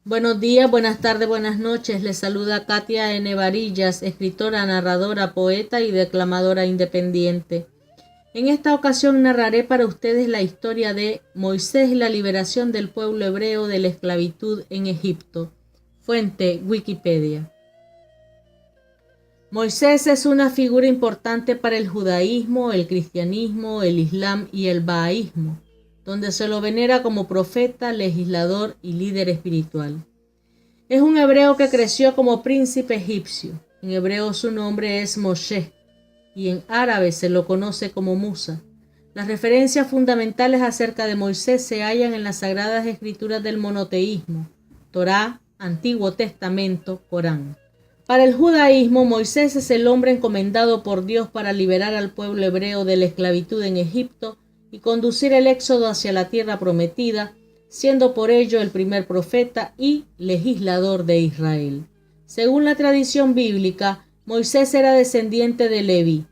Buenos días, buenas tardes, buenas noches. Les saluda Katia N. Varillas, escritora, narradora, poeta y declamadora independiente. En esta ocasión narraré para ustedes la historia de Moisés y la liberación del pueblo hebreo de la esclavitud en Egipto. Fuente: Wikipedia. Moisés es una figura importante para el judaísmo, el cristianismo, el islam y el bahaísmo, donde se lo venera como profeta, legislador y líder espiritual. Es un hebreo que creció como príncipe egipcio. En hebreo su nombre es Moshe y en árabe se lo conoce como Musa. Las referencias fundamentales acerca de Moisés se hallan en las sagradas escrituras del monoteísmo, Torá, Antiguo Testamento, Corán. Para el judaísmo, Moisés es el hombre encomendado por Dios para liberar al pueblo hebreo de la esclavitud en Egipto y conducir el éxodo hacia la tierra prometida, siendo por ello el primer profeta y legislador de Israel. Según la tradición bíblica, Moisés era descendiente de Leví.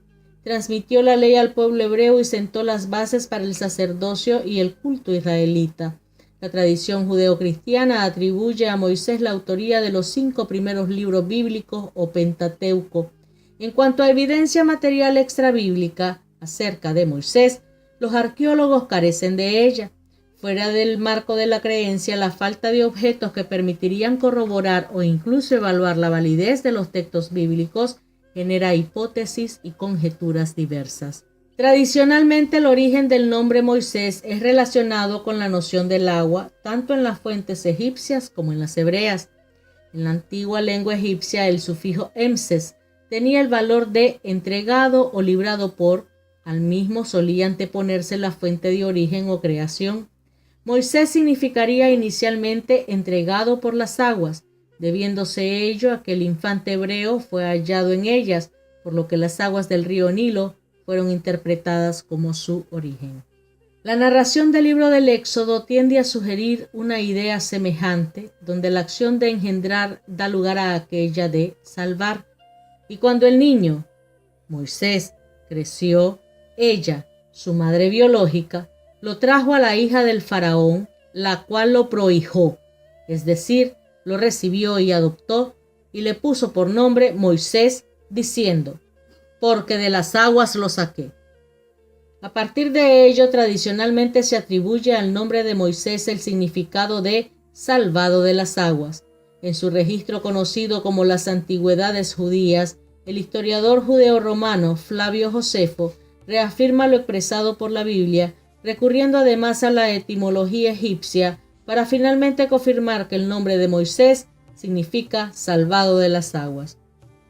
Transmitió la ley al pueblo hebreo y sentó las bases para el sacerdocio y el culto israelita. La tradición judeocristiana atribuye a Moisés la autoría de los 5 primeros libros bíblicos o Pentateuco. En cuanto a evidencia material extrabíblica acerca de Moisés, los arqueólogos carecen de ella. Fuera del marco de la creencia, la falta de objetos que permitirían corroborar o incluso evaluar la validez de los textos bíblicos genera hipótesis y conjeturas diversas. Tradicionalmente, el origen del nombre Moisés es relacionado con la noción del agua, tanto en las fuentes egipcias como en las hebreas. En la antigua lengua egipcia, el sufijo emses tenía el valor de entregado o librado por, al mismo solía anteponerse la fuente de origen o creación. Moisés significaría inicialmente entregado por las aguas, debiéndose ello a que el infante hebreo fue hallado en ellas, por lo que las aguas del río Nilo fueron interpretadas como su origen. La narración del libro del Éxodo tiende a sugerir una idea semejante, donde la acción de engendrar da lugar a aquella de salvar. Y cuando el niño, Moisés, creció, ella, su madre biológica, lo trajo a la hija del faraón, la cual lo prohijó, es decir, lo recibió y adoptó, y le puso por nombre Moisés, diciendo: porque de las aguas lo saqué. A partir de ello, tradicionalmente se atribuye al nombre de Moisés el significado de salvado de las aguas. En su registro conocido como las Antigüedades Judías, el historiador judeo-romano Flavio Josefo reafirma lo expresado por la Biblia, recurriendo además a la etimología egipcia para finalmente confirmar que el nombre de Moisés significa salvado de las aguas.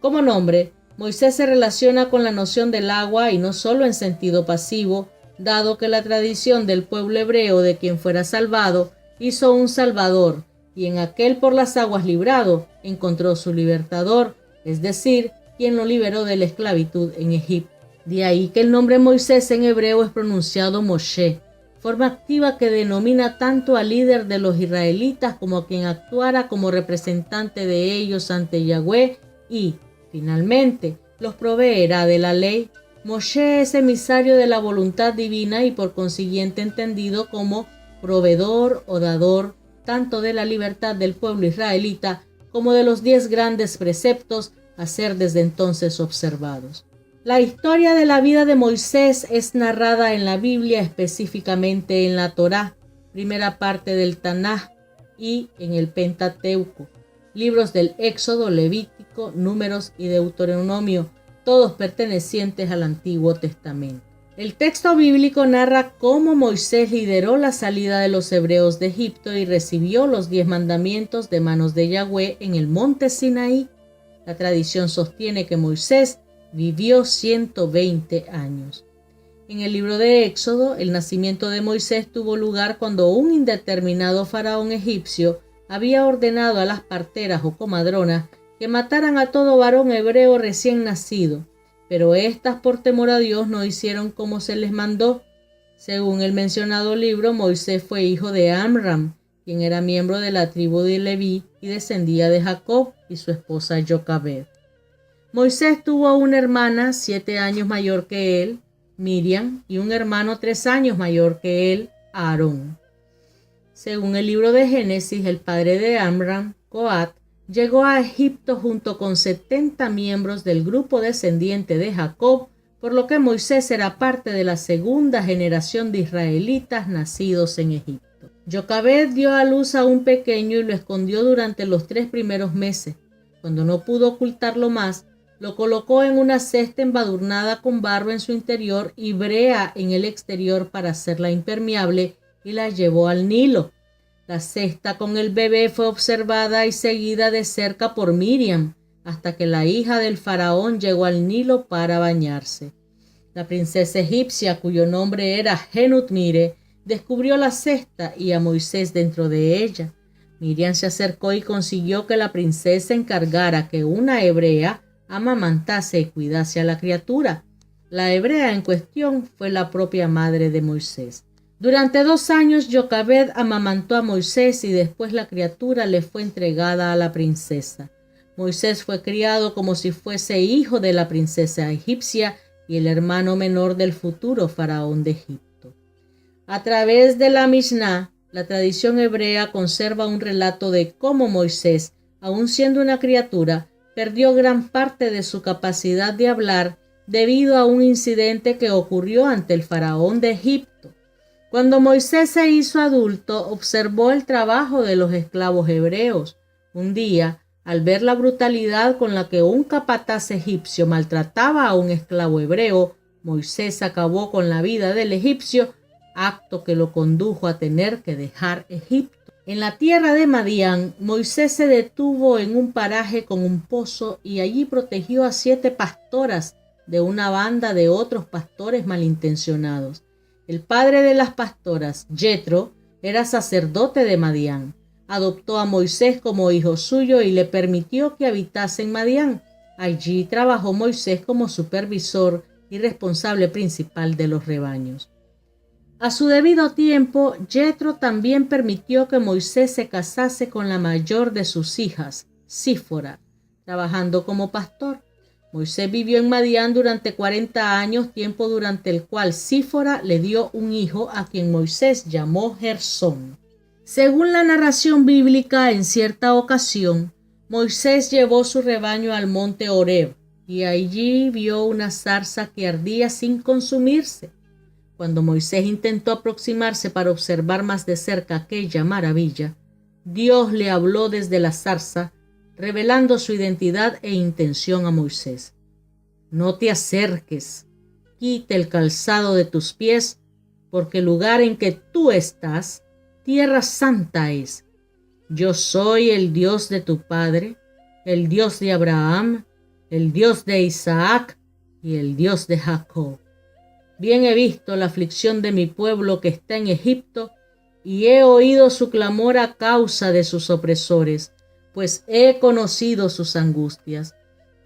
Como nombre, Moisés se relaciona con la noción del agua y no solo en sentido pasivo, dado que la tradición del pueblo hebreo de quien fuera salvado hizo un salvador, y en aquel por las aguas librado encontró su libertador, es decir, quien lo liberó de la esclavitud en Egipto. De ahí que el nombre Moisés en hebreo es pronunciado Moshe, forma activa que denomina tanto al líder de los israelitas como a quien actuara como representante de ellos ante Yahweh y, finalmente, los proveerá de la ley. Moshe es emisario de la voluntad divina y por consiguiente entendido como proveedor o dador tanto de la libertad del pueblo israelita como de los 10 grandes preceptos a ser desde entonces observados. La historia de la vida de Moisés es narrada en la Biblia, específicamente en la Torá, primera parte del Tanaj, y en el Pentateuco, libros del Éxodo, Levítico, Números y Deuteronomio, todos pertenecientes al Antiguo Testamento. El texto bíblico narra cómo Moisés lideró la salida de los hebreos de Egipto y recibió los 10 mandamientos de manos de Yahweh en el monte Sinaí. La tradición sostiene que Moisés vivió 120 años. En el libro de Éxodo, el nacimiento de Moisés tuvo lugar cuando un indeterminado faraón egipcio había ordenado a las parteras o comadronas que mataran a todo varón hebreo recién nacido, pero éstas por temor a Dios no hicieron como se les mandó. Según el mencionado libro, Moisés fue hijo de Amram, quien era miembro de la tribu de Leví y descendía de Jacob y su esposa Jocabed. Moisés tuvo una hermana 7 años mayor que él, Miriam, y un hermano 3 años mayor que él, Aarón. Según el libro de Génesis, el padre de Amram, Coat, llegó a Egipto junto con 70 miembros del grupo descendiente de Jacob, por lo que Moisés era parte de la segunda generación de israelitas nacidos en Egipto. Jocabed dio a luz a un pequeño y lo escondió durante los 3 primeros meses. Cuando no pudo ocultarlo más, lo colocó en una cesta embadurnada con barro en su interior y brea en el exterior para hacerla impermeable, y la llevó al Nilo. La cesta con el bebé fue observada y seguida de cerca por Miriam, hasta que la hija del faraón llegó al Nilo para bañarse. La princesa egipcia, cuyo nombre era Genutmire, descubrió la cesta y a Moisés dentro de ella. Miriam se acercó y consiguió que la princesa encargara que una hebrea amamantase y cuidase a la criatura. La hebrea en cuestión fue la propia madre de Moisés. Durante 2 años Jocabed amamantó a Moisés y después la criatura le fue entregada a la princesa. Moisés fue criado como si fuese hijo de la princesa egipcia y el hermano menor del futuro faraón de Egipto. A través de la Mishnah, la tradición hebrea conserva un relato de cómo Moisés, aun siendo una criatura, perdió gran parte de su capacidad de hablar debido a un incidente que ocurrió ante el faraón de Egipto. Cuando Moisés se hizo adulto, observó el trabajo de los esclavos hebreos. Un día, al ver la brutalidad con la que un capataz egipcio maltrataba a un esclavo hebreo, Moisés acabó con la vida del egipcio, acto que lo condujo a tener que dejar Egipto. En la tierra de Madián, Moisés se detuvo en un paraje con un pozo y allí protegió a 7 pastoras de una banda de otros pastores malintencionados. El padre de las pastoras, Jetro, era sacerdote de Madián. Adoptó a Moisés como hijo suyo y le permitió que habitase en Madián. Allí trabajó Moisés como supervisor y responsable principal de los rebaños. A su debido tiempo, Jetro también permitió que Moisés se casase con la mayor de sus hijas, Sífora, trabajando como pastor. Moisés vivió en Madián durante 40 años, tiempo durante el cual Sífora le dio un hijo a quien Moisés llamó Gersón. Según la narración bíblica, en cierta ocasión, Moisés llevó su rebaño al monte Horeb y allí vio una zarza que ardía sin consumirse. Cuando Moisés intentó aproximarse para observar más de cerca aquella maravilla, Dios le habló desde la zarza, revelando su identidad e intención a Moisés. No te acerques, quita el calzado de tus pies, porque el lugar en que tú estás, tierra santa es. Yo soy el Dios de tu padre, el Dios de Abraham, el Dios de Isaac y el Dios de Jacob. Bien he visto la aflicción de mi pueblo que está en Egipto, y he oído su clamor a causa de sus opresores, pues he conocido sus angustias.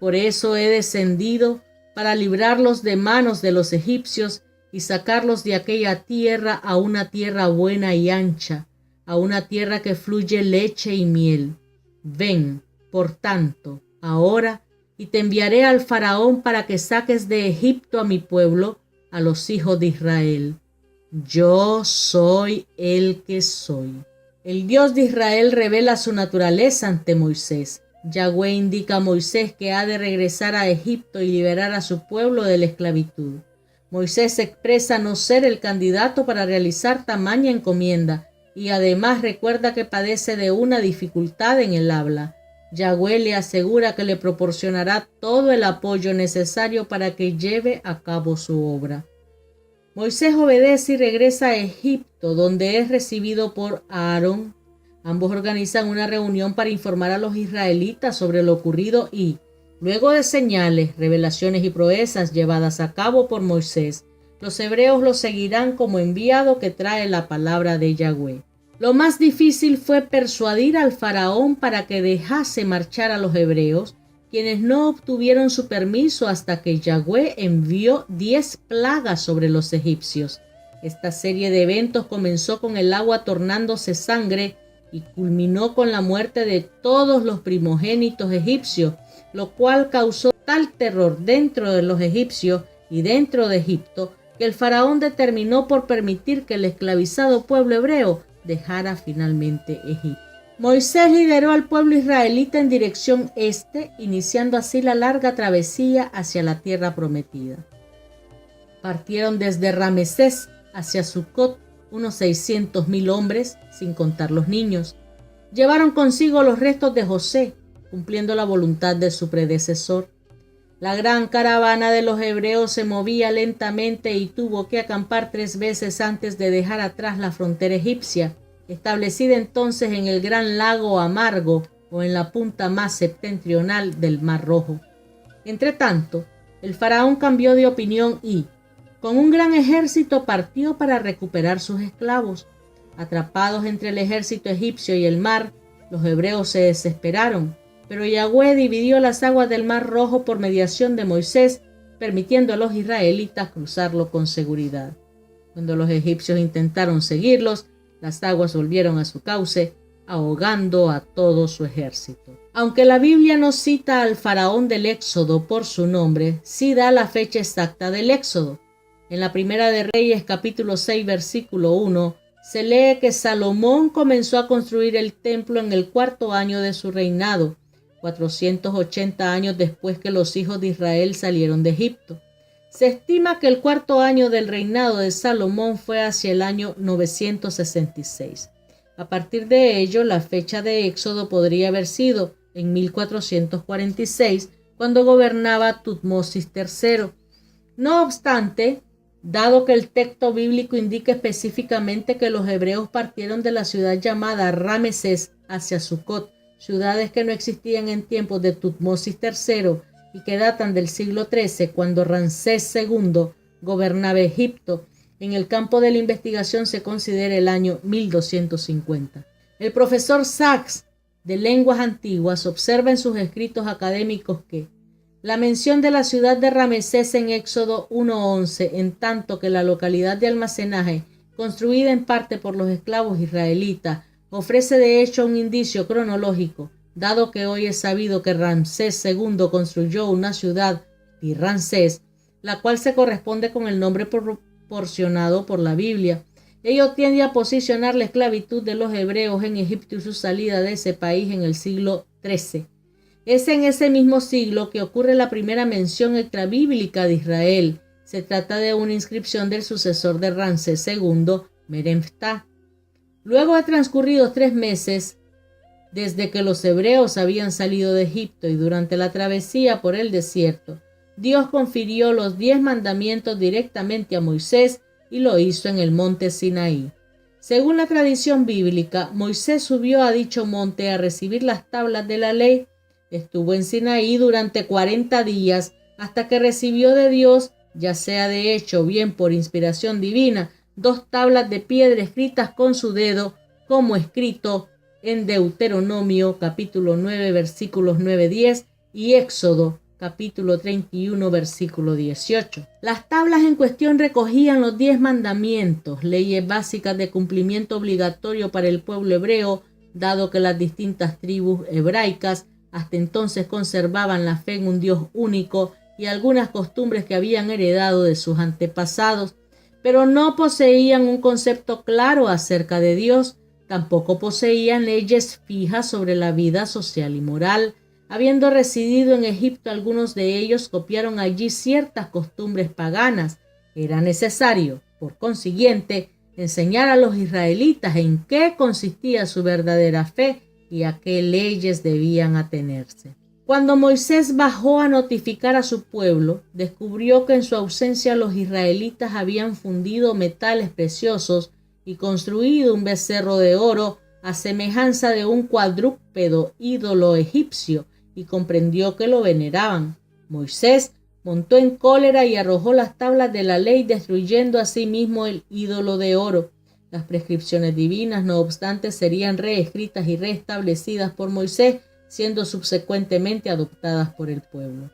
Por eso he descendido para librarlos de manos de los egipcios y sacarlos de aquella tierra a una tierra buena y ancha, a una tierra que fluye leche y miel. Ven, por tanto, ahora, y te enviaré al faraón para que saques de Egipto a mi pueblo, a los hijos de Israel. Yo soy el que soy. El Dios de Israel revela su naturaleza ante Moisés. Yahweh indica a Moisés que ha de regresar a Egipto y liberar a su pueblo de la esclavitud. Moisés expresa no ser el candidato para realizar tamaña encomienda y además recuerda que padece de una dificultad en el habla. Yahweh le asegura que le proporcionará todo el apoyo necesario para que lleve a cabo su obra. Moisés obedece y regresa a Egipto, donde es recibido por Aarón. Ambos organizan una reunión para informar a los israelitas sobre lo ocurrido y, luego de señales, revelaciones y proezas llevadas a cabo por Moisés, los hebreos lo seguirán como enviado que trae la palabra de Yahweh. Lo más difícil fue persuadir al faraón para que dejase marchar a los hebreos, quienes no obtuvieron su permiso hasta que Yahweh envió 10 plagas sobre los egipcios. Esta serie de eventos comenzó con el agua tornándose sangre y culminó con la muerte de todos los primogénitos egipcios, lo cual causó tal terror dentro de los egipcios y dentro de Egipto que el faraón determinó por permitir que el esclavizado pueblo hebreo dejara finalmente Egipto. Moisés lideró al pueblo israelita en dirección este, iniciando así la larga travesía hacia la tierra prometida. Partieron desde Ramesés hacia Sucot unos 600,000 hombres, sin contar los niños. Llevaron consigo los restos de José, cumpliendo la voluntad de su predecesor. La gran caravana de los hebreos se movía lentamente y tuvo que acampar 3 veces antes de dejar atrás la frontera egipcia, establecida entonces en el gran lago Amargo o en la punta más septentrional del Mar Rojo. Entretanto, el faraón cambió de opinión y, con un gran ejército, partió para recuperar sus esclavos. Atrapados entre el ejército egipcio y el mar, los hebreos se desesperaron, pero Yahweh dividió las aguas del Mar Rojo por mediación de Moisés, permitiendo a los israelitas cruzarlo con seguridad. Cuando los egipcios intentaron seguirlos, las aguas volvieron a su cauce, ahogando a todo su ejército. Aunque la Biblia no cita al faraón del Éxodo por su nombre, sí da la fecha exacta del Éxodo. En la Primera de Reyes, capítulo 6, versículo 1, se lee que Salomón comenzó a construir el templo en el 4º año de su reinado, 480 años después que los hijos de Israel salieron de Egipto. Se estima que el 4º año del reinado de Salomón fue hacia el año 966. A partir de ello, la fecha de Éxodo podría haber sido en 1446, cuando gobernaba Tutmosis III. No obstante, dado que el texto bíblico indica específicamente que los hebreos partieron de la ciudad llamada Ramesés hacia Sucot, ciudades que no existían en tiempos de Tutmosis III y que datan del siglo XIII, cuando Ramsés II gobernaba Egipto, en el campo de la investigación se considera el año 1250. El profesor Sachs, de lenguas antiguas, observa en sus escritos académicos que la mención de la ciudad de Ramesés en Éxodo 1:11, en tanto que la localidad de almacenaje, construida en parte por los esclavos israelitas, ofrece de hecho un indicio cronológico, dado que hoy es sabido que Ramsés II construyó una ciudad, Tir-Ramsés, la cual se corresponde con el nombre proporcionado por la Biblia. Ello tiende a posicionar la esclavitud de los hebreos en Egipto y su salida de ese país en el siglo XIII. Es en ese mismo siglo que ocurre la primera mención extrabíblica de Israel. Se trata de una inscripción del sucesor de Ramsés II, Merenptah. Luego de transcurridos 3 meses desde que los hebreos habían salido de Egipto y durante la travesía por el desierto, Dios confirió los 10 mandamientos directamente a Moisés y lo hizo en el monte Sinaí. Según la tradición bíblica, Moisés subió a dicho monte a recibir las tablas de la ley. Estuvo en Sinaí durante 40 días hasta que recibió de Dios, ya sea de hecho o bien por inspiración divina, 2 tablas de piedra escritas con su dedo, como escrito en Deuteronomio capítulo 9 versículos 9-10 y Éxodo capítulo 31 versículo 18. Las tablas en cuestión recogían los 10 mandamientos, leyes básicas de cumplimiento obligatorio para el pueblo hebreo, dado que las distintas tribus hebraicas hasta entonces conservaban la fe en un Dios único y algunas costumbres que habían heredado de sus antepasados, pero no poseían un concepto claro acerca de Dios. Tampoco poseían leyes fijas sobre la vida social y moral. Habiendo residido en Egipto, algunos de ellos copiaron allí ciertas costumbres paganas. Era necesario, por consiguiente, enseñar a los israelitas en qué consistía su verdadera fe y a qué leyes debían atenerse. Cuando Moisés bajó a notificar a su pueblo, descubrió que en su ausencia los israelitas habían fundido metales preciosos y construido un becerro de oro a semejanza de un cuadrúpedo ídolo egipcio, y comprendió que lo veneraban. Moisés montó en cólera y arrojó las tablas de la ley, destruyendo asimismo el ídolo de oro. Las prescripciones divinas, no obstante, serían reescritas y restablecidas por Moisés, siendo subsecuentemente adoptadas por el pueblo.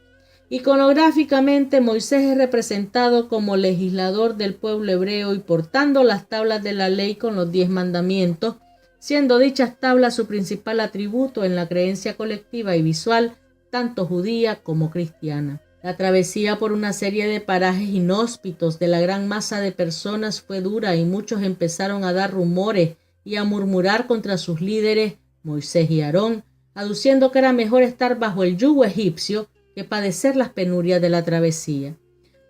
Iconográficamente, Moisés es representado como legislador del pueblo hebreo y portando las tablas de la ley con los 10 mandamientos, siendo dichas tablas su principal atributo en la creencia colectiva y visual, tanto judía como cristiana. La travesía por una serie de parajes inhóspitos de la gran masa de personas fue dura y muchos empezaron a dar rumores y a murmurar contra sus líderes, Moisés y Aarón, aduciendo que era mejor estar bajo el yugo egipcio que padecer las penurias de la travesía.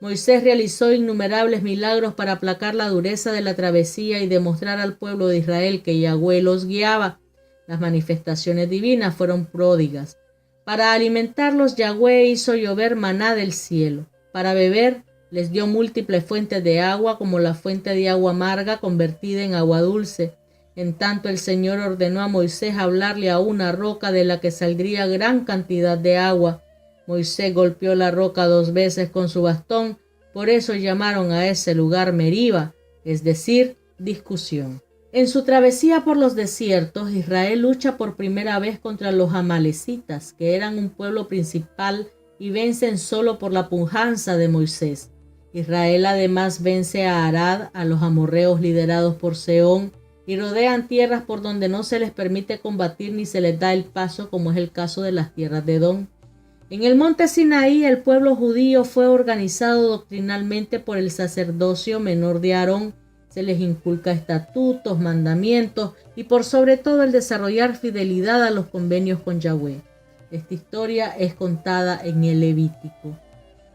Moisés realizó innumerables milagros para aplacar la dureza de la travesía y demostrar al pueblo de Israel que Yahweh los guiaba. Las manifestaciones divinas fueron pródigas. Para alimentarlos, Yahweh hizo llover maná del cielo. Para beber, les dio múltiples fuentes de agua, como la fuente de agua amarga convertida en agua dulce. En tanto, el Señor ordenó a Moisés hablarle a una roca de la que saldría gran cantidad de agua. Moisés golpeó la roca 2 veces con su bastón, por eso llamaron a ese lugar Meriba, es decir, discusión. En su travesía por los desiertos, Israel lucha por primera vez contra los amalecitas, que eran un pueblo principal, y vencen solo por la pujanza de Moisés. Israel además vence a Arad, a los amorreos liderados por Sehón, y rodean tierras por donde no se les permite combatir ni se les da el paso, como es el caso de las tierras de Edom. En el monte Sinaí, el pueblo judío fue organizado doctrinalmente por el sacerdocio menor de Aarón. Se les inculca estatutos, mandamientos y por sobre todo el desarrollar fidelidad a los convenios con Yahweh. Esta historia es contada en el Levítico.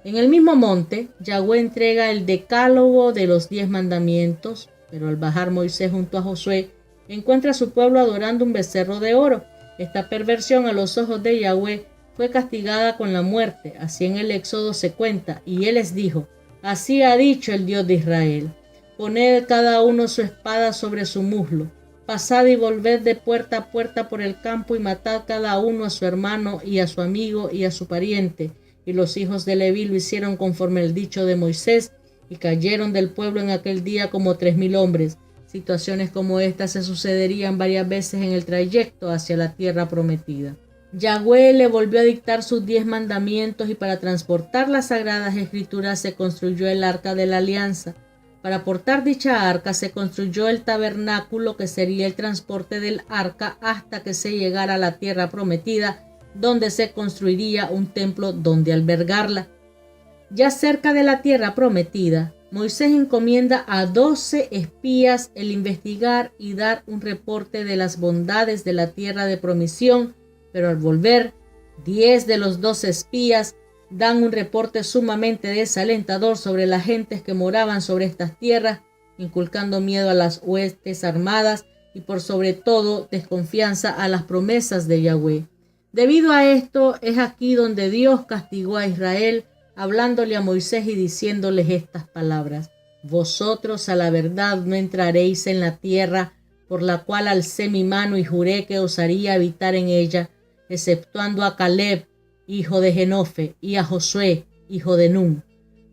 En el mismo monte, Yahweh entrega el decálogo de los 10 mandamientos, pero al bajar Moisés junto a Josué, encuentra a su pueblo adorando un becerro de oro. Esta perversión a los ojos de Yahweh fue castigada con la muerte. Así en el Éxodo se cuenta, y él les dijo: así ha dicho el Dios de Israel: poned cada uno su espada sobre su muslo, pasad y volved de puerta a puerta por el campo y matad cada uno a su hermano y a su amigo y a su pariente. Y los hijos de Leví lo hicieron conforme el dicho de Moisés, y cayeron del pueblo en aquel día como 3,000 hombres. Situaciones como estas se sucederían varias veces en el trayecto hacia la tierra prometida. Yahweh le volvió a dictar sus 10 mandamientos, y para transportar las sagradas escrituras se construyó el arca de la alianza. Para portar dicha arca se construyó el tabernáculo, que sería el transporte del arca hasta que se llegara a la tierra prometida, donde se construiría un templo donde albergarla. Ya cerca de la tierra prometida, Moisés encomienda a 12 espías el investigar y dar un reporte de las bondades de la tierra de promisión, pero al volver, 10 de los 12 espías dan un reporte sumamente desalentador sobre las gentes que moraban sobre estas tierras, inculcando miedo a las huestes armadas y por sobre todo desconfianza a las promesas de Yahweh. Debido a esto, es aquí donde Dios castigó a Israel, hablándole a Moisés y diciéndoles estas palabras: vosotros a la verdad no entraréis en la tierra por la cual alcé mi mano y juré que os haría habitar en ella, exceptuando a Caleb, hijo de Jenofe, y a Josué, hijo de Nun.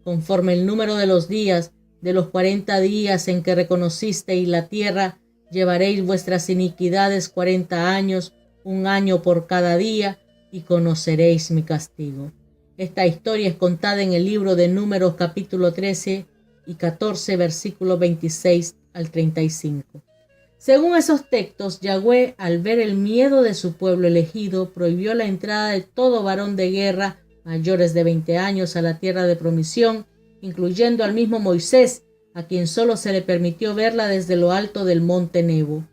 Conforme el número de los días, de los 40 días en que reconocisteis la tierra, llevaréis vuestras iniquidades 40 años, 1 año por cada día, y conoceréis mi castigo. Esta historia es contada en el libro de Números capítulo 13 y 14, versículos 26 al 35. Según esos textos, Yahweh, al ver el miedo de su pueblo elegido, prohibió la entrada de todo varón de guerra mayores de 20 años a la tierra de promisión, incluyendo al mismo Moisés, a quien solo se le permitió verla desde lo alto del monte Nebo.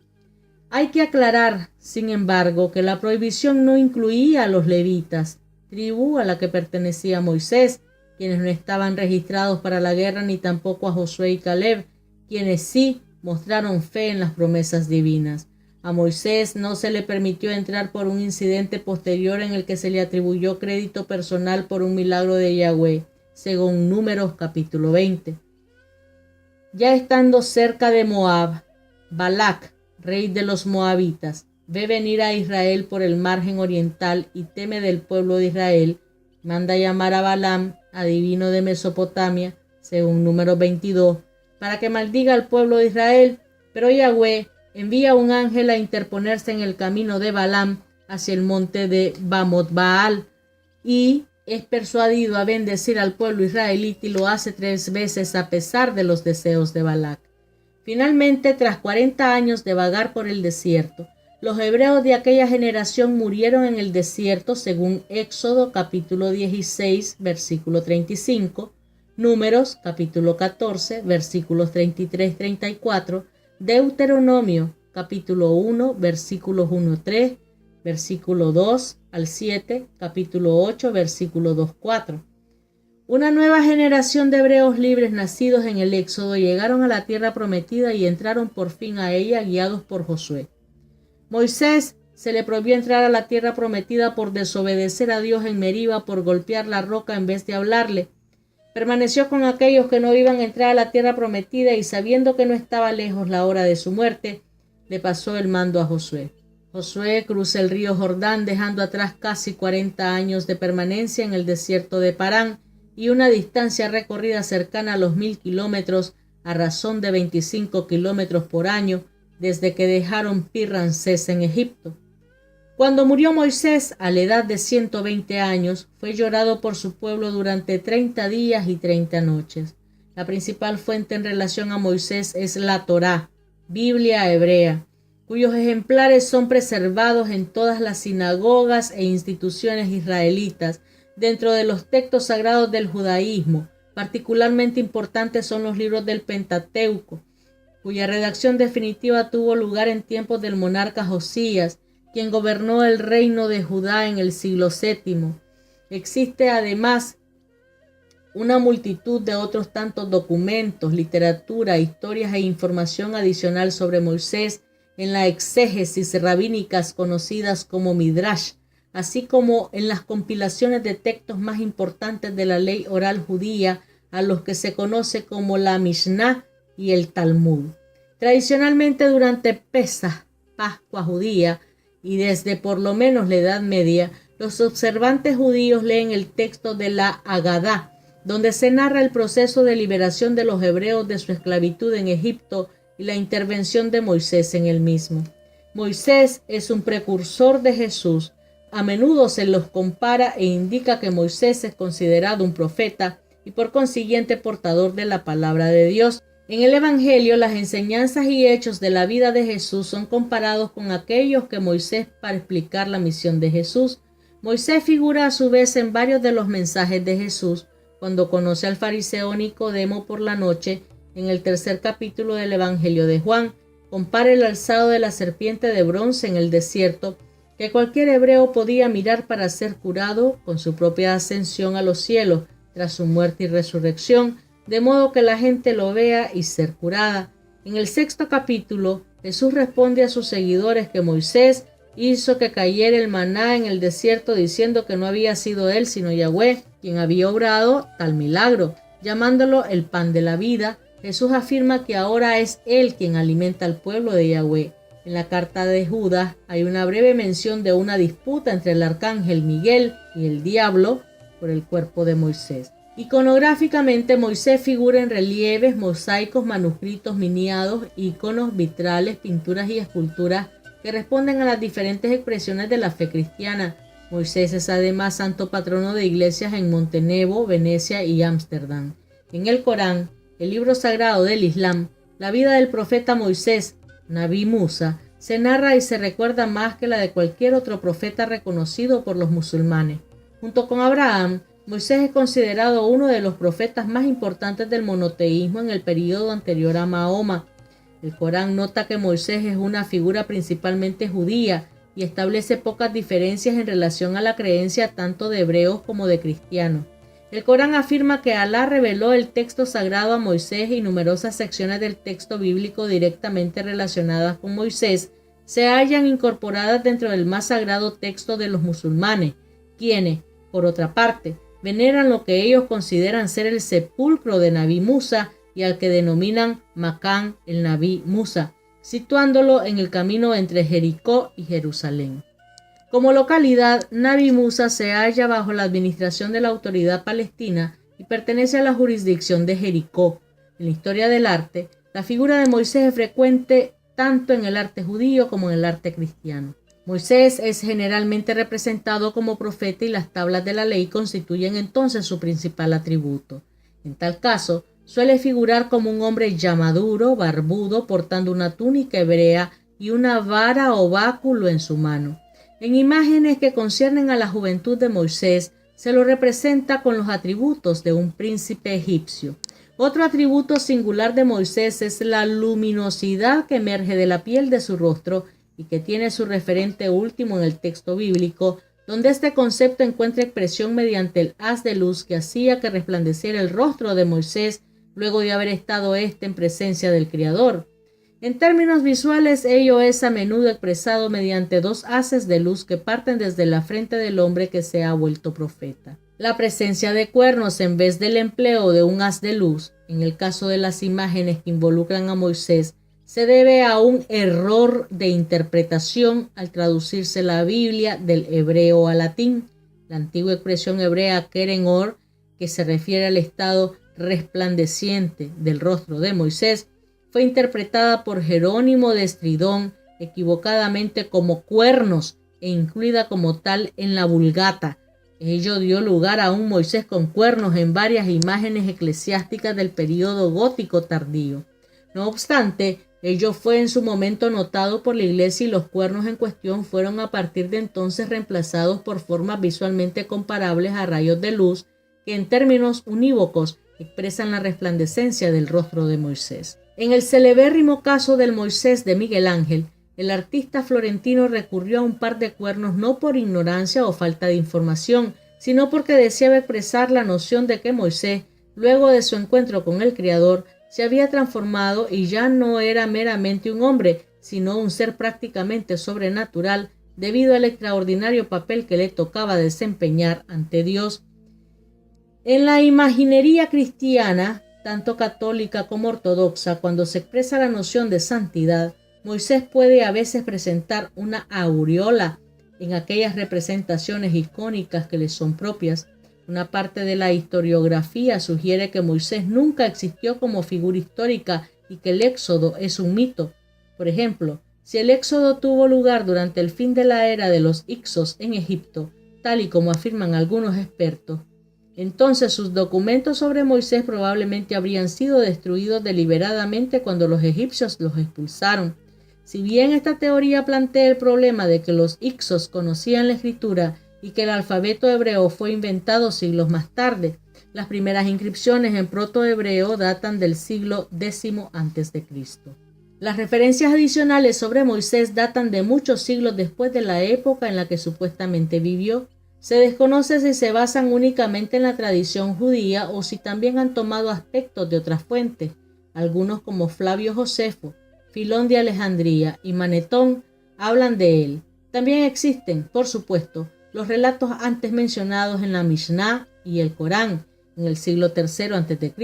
Hay que aclarar, sin embargo, que la prohibición no incluía a los levitas, tribu a la que pertenecía Moisés, quienes no estaban registrados para la guerra, ni tampoco a Josué y Caleb, quienes sí mostraron fe en las promesas divinas. A Moisés no se le permitió entrar por un incidente posterior en el que se le atribuyó crédito personal por un milagro de Yahweh, según Números capítulo 20. Ya estando cerca de Moab, Balac, rey de los moabitas, ve venir a Israel por el margen oriental y teme del pueblo de Israel. Manda llamar a Balaam, adivino de Mesopotamia, según Números 22, para que maldiga al pueblo de Israel, pero Yahweh envía un ángel a interponerse en el camino de Balaam hacia el monte de Bamot Baal, y es persuadido a bendecir al pueblo israelita, y lo hace 3 veces a pesar de los deseos de Balac. Finalmente, tras 40 años de vagar por el desierto, los hebreos de aquella generación murieron en el desierto, según Éxodo capítulo 16, versículo 35, Números capítulo 14, versículos 33-34, Deuteronomio capítulo 1, versículos 1-3, versículo 2 al 7, capítulo 8, versículo 2-4. Una nueva generación de hebreos libres nacidos en el Éxodo llegaron a la tierra prometida y entraron por fin a ella guiados por Josué. Moisés se le prohibió entrar a la tierra prometida por desobedecer a Dios en Meriba, por golpear la roca en vez de hablarle. Permaneció con aquellos que no iban a entrar a la tierra prometida y sabiendo que no estaba lejos la hora de su muerte, le pasó el mando a Josué. Josué cruza el río Jordán dejando atrás casi 40 años de permanencia en el desierto de Parán y una distancia recorrida cercana a los 1000 kilómetros a razón de 25 kilómetros por año desde que dejaron Pi-Ramsés en Egipto. Cuando murió Moisés a la edad de 120 años, fue llorado por su pueblo durante 30 días y 30 noches. La principal fuente en relación a Moisés es la Torá, Biblia hebrea, cuyos ejemplares son preservados en todas las sinagogas e instituciones israelitas. Dentro de los textos sagrados del judaísmo, particularmente importantes son los libros del Pentateuco, cuya redacción definitiva tuvo lugar en tiempos del monarca Josías, quien gobernó el reino de Judá en el siglo VII. Existe además una multitud de otros tantos documentos, literatura, historias e información adicional sobre Moisés en la exégesis rabínicas conocidas como Midrash, así como en las compilaciones de textos más importantes de la ley oral judía, a los que se conoce como la Mishnah y el Talmud. Tradicionalmente durante Pesaj, Pascua judía, y desde por lo menos la Edad Media, los observantes judíos leen el texto de la Agadá, donde se narra el proceso de liberación de los hebreos de su esclavitud en Egipto y la intervención de Moisés en el mismo. Moisés es un precursor de Jesús. A menudo se los compara e indica que Moisés es considerado un profeta y por consiguiente portador de la palabra de Dios. En el Evangelio, las enseñanzas y hechos de la vida de Jesús son comparados con aquellos que Moisés para explicar la misión de Jesús. Moisés figura a su vez en varios de los mensajes de Jesús. Cuando conoce al fariseo Nicodemo por la noche, en el 3er capítulo del Evangelio de Juan, compara el alzado de la serpiente de bronce en el desierto que cualquier hebreo podía mirar para ser curado con su propia ascensión a los cielos tras su muerte y resurrección, de modo que la gente lo vea y ser curada. En el 6º capítulo, Jesús responde a sus seguidores que Moisés hizo que cayera el maná en el desierto, diciendo que no había sido él sino Yahweh quien había obrado tal milagro, llamándolo el pan de la vida. Jesús afirma que ahora es él quien alimenta al pueblo de Yahweh. En la carta de Judas hay una breve mención de una disputa entre el arcángel Miguel y el diablo por el cuerpo de Moisés. Iconográficamente, Moisés figura en relieves, mosaicos, manuscritos, miniados, iconos, vitrales, pinturas y esculturas que responden a las diferentes expresiones de la fe cristiana. Moisés es además santo patrono de iglesias en Montenevo, Venecia y Ámsterdam. En el Corán, el libro sagrado del Islam, la vida del profeta Moisés, Nabi Musa, se narra y se recuerda más que la de cualquier otro profeta reconocido por los musulmanes. Junto con Abraham, Moisés es considerado uno de los profetas más importantes del monoteísmo en el período anterior a Mahoma. El Corán nota que Moisés es una figura principalmente judía y establece pocas diferencias en relación a la creencia tanto de hebreos como de cristianos. El Corán afirma que Alá reveló el texto sagrado a Moisés y numerosas secciones del texto bíblico directamente relacionadas con Moisés se hallan incorporadas dentro del más sagrado texto de los musulmanes, quienes, por otra parte, veneran lo que ellos consideran ser el sepulcro de Nabi Musa y al que denominan Makán el Nabi Musa, situándolo en el camino entre Jericó y Jerusalén. Como localidad, Nabi Musa se halla bajo la administración de la autoridad palestina y pertenece a la jurisdicción de Jericó. En la historia del arte, la figura de Moisés es frecuente tanto en el arte judío como en el arte cristiano. Moisés es generalmente representado como profeta y las tablas de la ley constituyen entonces su principal atributo. En tal caso, suele figurar como un hombre ya maduro, barbudo, portando una túnica hebrea y una vara o báculo en su mano. En imágenes que conciernen a la juventud de Moisés, se lo representa con los atributos de un príncipe egipcio. Otro atributo singular de Moisés es la luminosidad que emerge de la piel de su rostro y que tiene su referente último en el texto bíblico, donde este concepto encuentra expresión mediante el haz de luz que hacía que resplandeciera el rostro de Moisés luego de haber estado éste en presencia del Creador. En términos visuales, ello es a menudo expresado mediante dos haces de luz que parten desde la frente del hombre que se ha vuelto profeta. La presencia de cuernos en vez del empleo de un haz de luz, en el caso de las imágenes que involucran a Moisés, se debe a un error de interpretación al traducirse la Biblia del hebreo al latín. La antigua expresión hebrea keren or, que se refiere al estado resplandeciente del rostro de Moisés, fue interpretada por Jerónimo de Estridón equivocadamente como cuernos e incluida como tal en la Vulgata. Ello dio lugar a un Moisés con cuernos en varias imágenes eclesiásticas del período gótico tardío. No obstante, ello fue en su momento notado por la Iglesia y los cuernos en cuestión fueron a partir de entonces reemplazados por formas visualmente comparables a rayos de luz que en términos unívocos expresan la resplandecencia del rostro de Moisés. En el celebérrimo caso del Moisés de Miguel Ángel, el artista florentino recurrió a un par de cuernos no por ignorancia o falta de información, sino porque deseaba expresar la noción de que Moisés, luego de su encuentro con el Creador, se había transformado y ya no era meramente un hombre, sino un ser prácticamente sobrenatural debido al extraordinario papel que le tocaba desempeñar ante Dios. En la imaginería cristiana, tanto católica como ortodoxa, cuando se expresa la noción de santidad, Moisés puede a veces presentar una aureola en aquellas representaciones icónicas que le son propias. Una parte de la historiografía sugiere que Moisés nunca existió como figura histórica y que el éxodo es un mito. Por ejemplo, si el éxodo tuvo lugar durante el fin de la era de los Hyksos en Egipto, tal y como afirman algunos expertos, entonces sus documentos sobre Moisés probablemente habrían sido destruidos deliberadamente cuando los egipcios los expulsaron. Si bien esta teoría plantea el problema de que los Hyksos conocían la escritura y que el alfabeto hebreo fue inventado siglos más tarde, las primeras inscripciones en protohebreo datan del siglo X a.C. Las referencias adicionales sobre Moisés datan de muchos siglos después de la época en la que supuestamente vivió. Se desconoce si se basan únicamente en la tradición judía o si también han tomado aspectos de otras fuentes. Algunos, como Flavio Josefo, Filón de Alejandría y Manetón, hablan de él. También existen, por supuesto, los relatos antes mencionados en la Mishnah y el Corán. En el siglo III a.C.,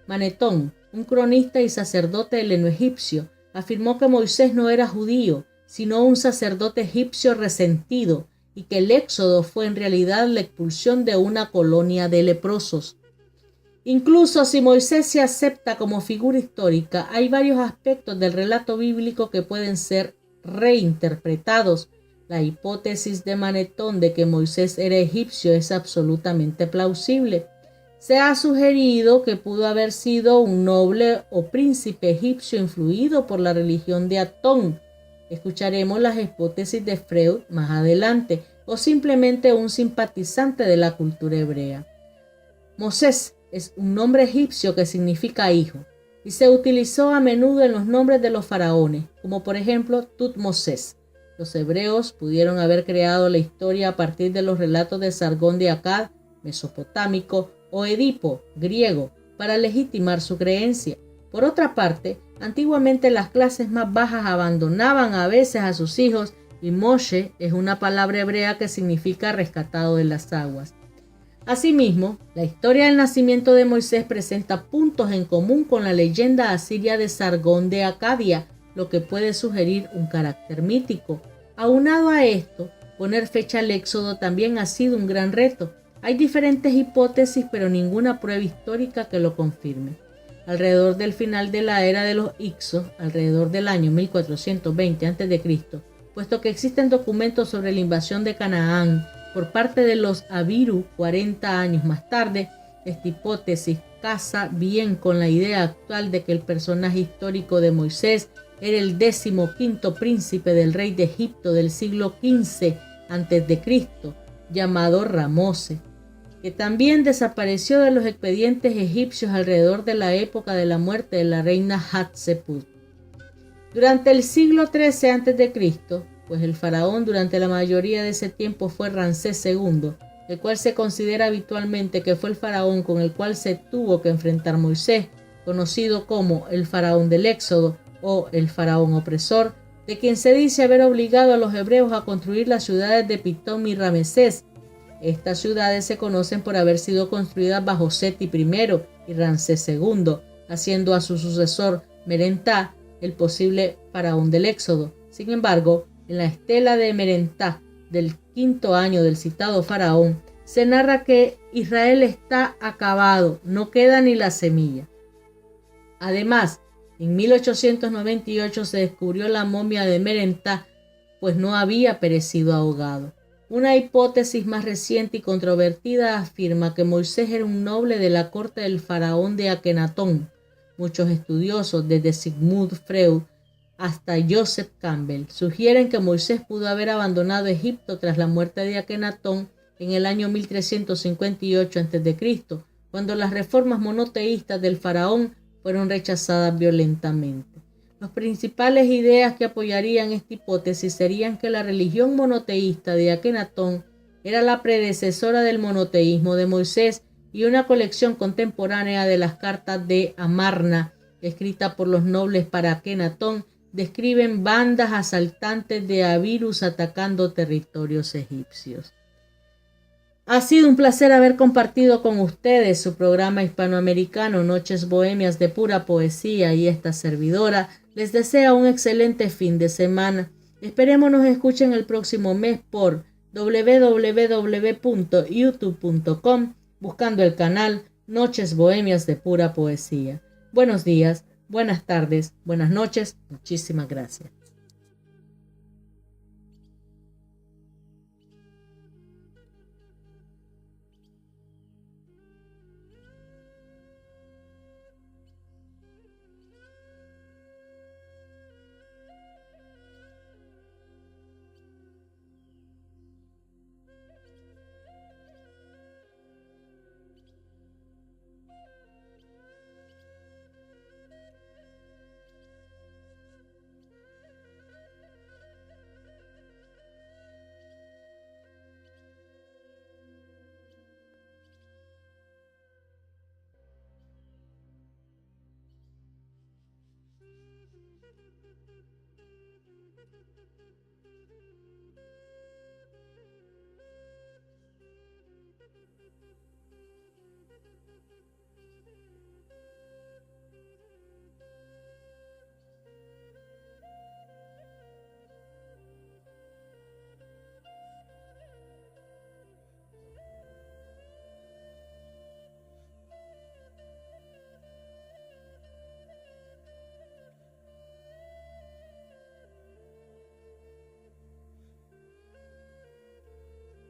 Manetón, un cronista y sacerdote heleno-egipcio, afirmó que Moisés no era judío, sino un sacerdote egipcio resentido, y que el éxodo fue en realidad la expulsión de una colonia de leprosos. Incluso si Moisés se acepta como figura histórica, hay varios aspectos del relato bíblico que pueden ser reinterpretados. La hipótesis de Manetón de que Moisés era egipcio es absolutamente plausible. Se ha sugerido que pudo haber sido un noble o príncipe egipcio influido por la religión de Atón. Escucharemos las hipótesis de Freud más adelante, o simplemente un simpatizante de la cultura hebrea. Moses es un nombre egipcio que significa hijo, y se utilizó a menudo en los nombres de los faraones, como por ejemplo Tutmoses. Los hebreos pudieron haber creado la historia a partir de los relatos de Sargón de Akkad, mesopotámico, o Edipo, griego, para legitimar su creencia. Por otra parte, antiguamente las clases más bajas abandonaban a veces a sus hijos y Moshe es una palabra hebrea que significa rescatado de las aguas. Asimismo, la historia del nacimiento de Moisés presenta puntos en común con la leyenda asiria de Sargón de Acadia, lo que puede sugerir un carácter mítico. Aunado a esto, poner fecha al éxodo también ha sido un gran reto. Hay diferentes hipótesis, pero ninguna prueba histórica que lo confirme. Alrededor del final de la era de los Hyksos, alrededor del año 1420 a.C., puesto que existen documentos sobre la invasión de Canaán por parte de los Abiru 40 años más tarde, esta hipótesis casa bien con la idea actual de que el personaje histórico de Moisés era el 15º príncipe del rey de Egipto del siglo XV a.C., llamado Ramose. que también desapareció de los expedientes egipcios alrededor de la época de la muerte de la reina Hatshepsut. Durante el siglo XIII a.C., pues el faraón durante la mayoría de ese tiempo fue Ramsés II, el cual se considera habitualmente que fue el faraón con el cual se tuvo que enfrentar Moisés, conocido como el faraón del Éxodo o el faraón opresor, de quien se dice haber obligado a los hebreos a construir las ciudades de Pitón y Ramesés. Estas ciudades se conocen por haber sido construidas bajo Seti I y Ramsés II, haciendo a su sucesor Merentá el posible faraón del Éxodo. Sin embargo, en la estela de Merentá del quinto año del citado faraón, se narra que Israel está acabado, no queda ni la semilla. Además, en 1898 se descubrió la momia de Merentá, pues no había perecido ahogado. Una hipótesis más reciente y controvertida afirma que Moisés era un noble de la corte del faraón de Akenatón. Muchos estudiosos, desde Sigmund Freud hasta Joseph Campbell, sugieren que Moisés pudo haber abandonado Egipto tras la muerte de Akenatón en el año 1358 a.C., cuando las reformas monoteístas del faraón fueron rechazadas violentamente. Las principales ideas que apoyarían esta hipótesis serían que la religión monoteísta de Akenatón era la predecesora del monoteísmo de Moisés y una colección contemporánea de las cartas de Amarna, escrita por los nobles para Akenatón, describen bandas asaltantes de Abirus atacando territorios egipcios. Ha sido un placer haber compartido con ustedes su programa hispanoamericano Noches Bohemias de Pura Poesía, y esta servidora les desea un excelente fin de semana. Esperemos nos escuchen el próximo mes por www.youtube.com buscando el canal Noches Bohemias de Pura Poesía. Buenos días, buenas tardes, buenas noches. Muchísimas gracias.